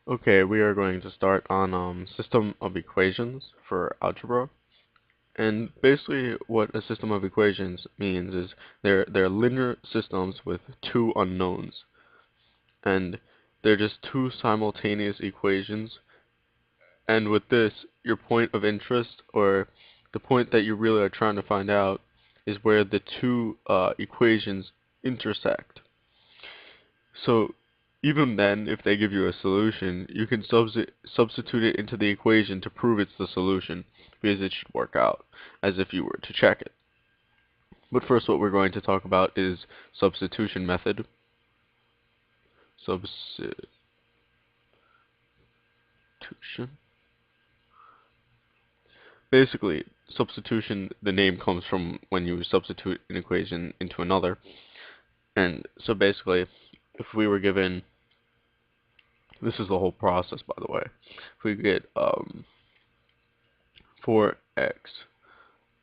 Okay, we are going to start on system of equations for algebra. And basically what a system of equations means is they're linear systems with two unknowns. And they're just two simultaneous equations. And with this, your point of interest, or the point that you really are trying to find out, is where the two equations intersect. So even then, if they give you a solution, you can substitute it into the equation to prove it's the solution, because it should work out as if you were to check it. But first, what we're going to talk about is substitution method. Substitution. Basically, substitution, the name comes from when you substitute an equation into another. And so basically, if we were given, this is the whole process, by the way. If we get 4x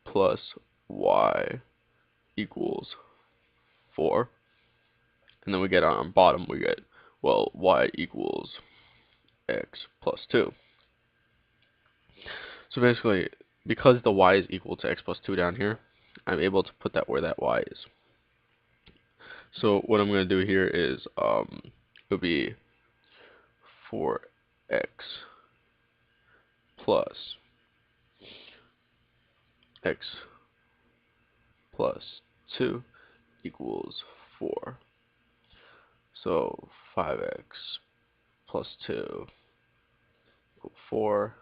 plus y equals 4, and then we get on our bottom, we get, well, y equals x plus 2. So basically, because the y is equal to x plus 2 down here, I'm able to put that where that y is. So what I'm going to do here is, it'll be 4x plus x plus 2 equals 4. So 5x plus 2 equals 4.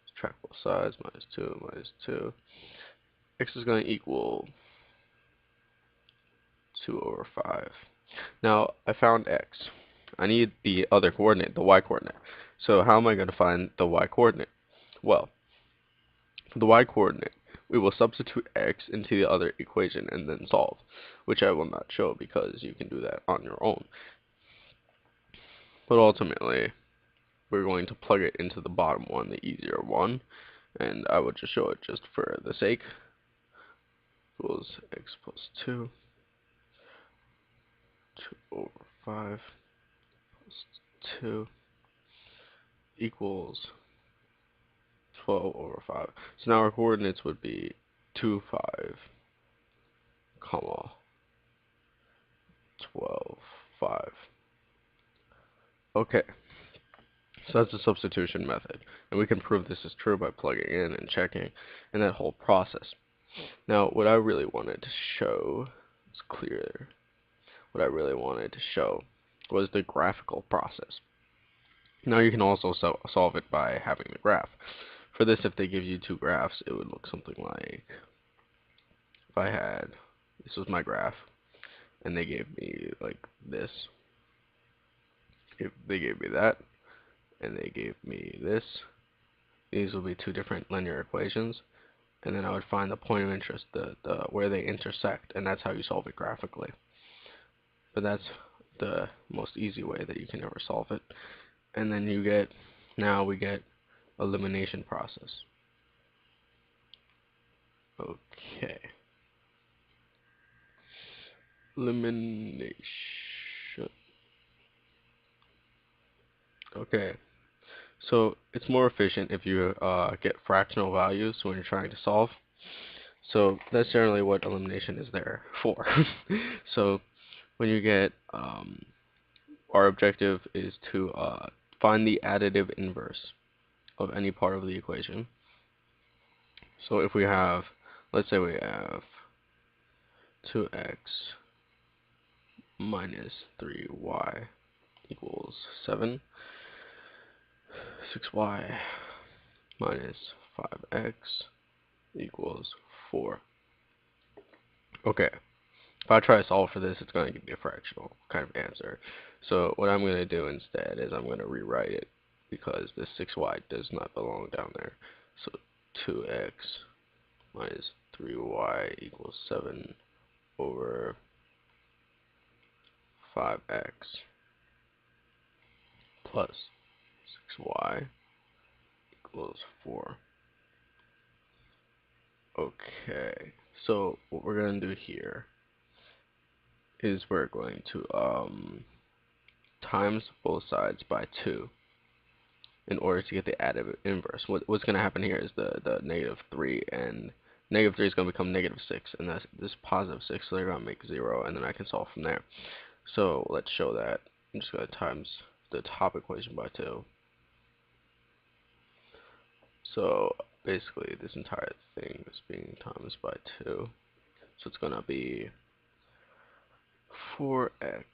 Subtract both sides, minus 2, minus 2. X is going to equal 2 over 5. Now, I found x. I need the other coordinate, the y coordinate. So how am I going to find the y coordinate? Well, for the y coordinate, we will substitute x into the other equation and then solve, which I will not show because you can do that on your own. But ultimately, we're going to plug it into the bottom one, the easier one, and I will just show it just for the sake. Equals x plus 2, 2 over 5 plus 2 equals 12 over 5. So now our coordinates would be 2, 5, comma, 12, 5. Okay, so that's the substitution method. And we can prove this is true by plugging in and checking and that whole process. Now, what I really wanted to show, it's clear, what I really wanted to show was the graphical process. Now you can also solve it by having the graph. For this, if they give you two graphs, it would look something like, if I had, this was my graph, and they gave me like this, if they gave me that, and they gave me this, these will be two different linear equations, and then I would find the point of interest, where they intersect, and that's how you solve it graphically. But that's the most easy way that you can ever solve it. And then you get, now we get elimination process. Okay. Elimination. Okay. So it's more efficient if you get fractional values when you're trying to solve. So that's generally what elimination is there for. So when you get, our objective is to find the additive inverse of any part of the equation. So if we have, let's say we have 2x minus 3y equals 7, 6y minus 5x equals 4. Okay, if I try to solve for this, it's going to give me a fractional kind of answer. So what I'm going to do instead is I'm going to rewrite it because this 6y does not belong down there. So 2x minus 3y equals 7 over 5x plus 6y equals 4. Okay, so what we're going to do here is we're going to times both sides by 2. in order to get the additive inverse. What's going to happen here is the -3, and -3 is going to become -6, and this +6, so they're going to make 0, and then I can solve from there. So let's show that. I'm just going to times the top equation by 2. So basically this entire thing is being times by 2. So it's going to be 4x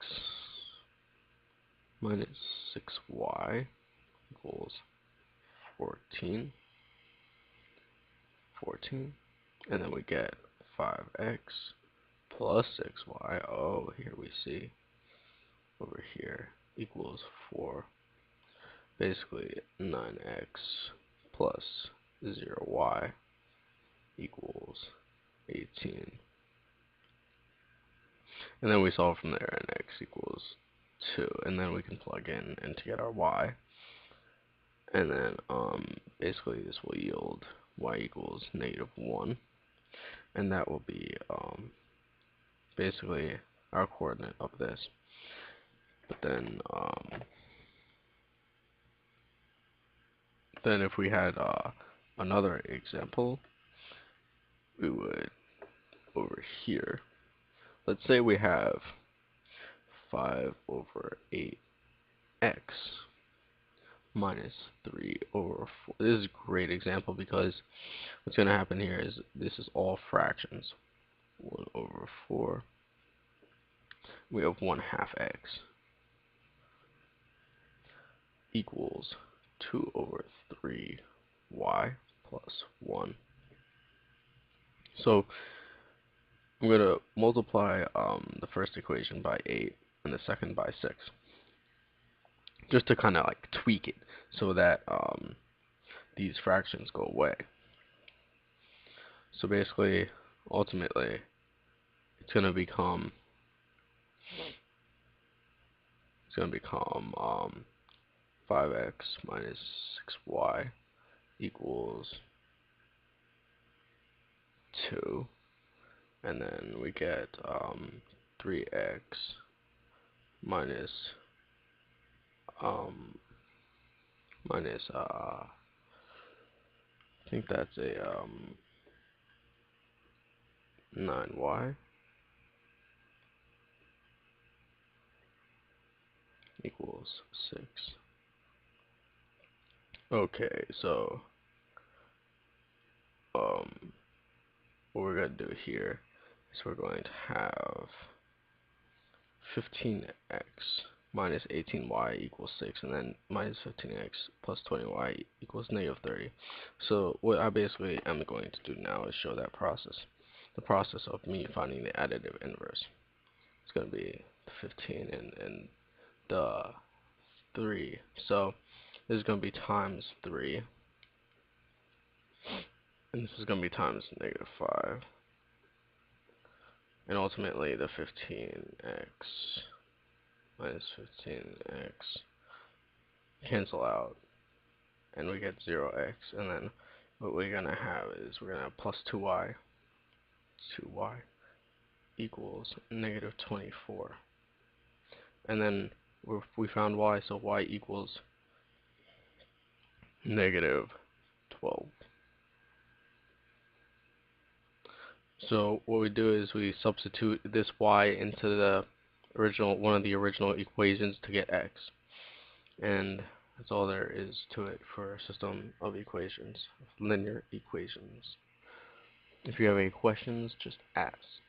minus 6y equals 14. And then we get 5x plus 6y. Oh, here we see over here equals 4. Basically 9x plus 0y equals 18. And then we solve from there, and x equals 2. And then we can plug in and to get our y. And then basically this will yield y equals -1. And that will be basically our coordinate of this. But then if we had another example, we would over here, let's say we have 5/8x minus 3/4. This is a great example because what's going to happen here is this is all fractions. 1/4. We have 1/2x equals 2/3y plus 1. So I'm going to multiply the first equation by 8 and the second by 6, just to kind of like tweak it so that these fractions go away. So basically, ultimately, it's going to become 5x minus 6y equals 2, and then we get 3x minus I think that's a 9y equals 6. Okay, so what we're going to do here is we're going to have 15x minus 18y equals 6, and then minus 15x plus 20y equals -30. So what I basically am going to do now is show that process. The process of me finding the additive inverse. It's going to be 15 and the 3. So this is going to be times 3. And this is going to be times -5. And ultimately the 15x minus 15x cancel out, and we get 0x, and then what we're going to have is we're going to have plus 2y equals -24. And then we found y, so y equals -12. So what we do is we substitute this y into the one of the original equations to get x. And that's all there is to it for a system of equations, linear equations. If you have any questions, just ask.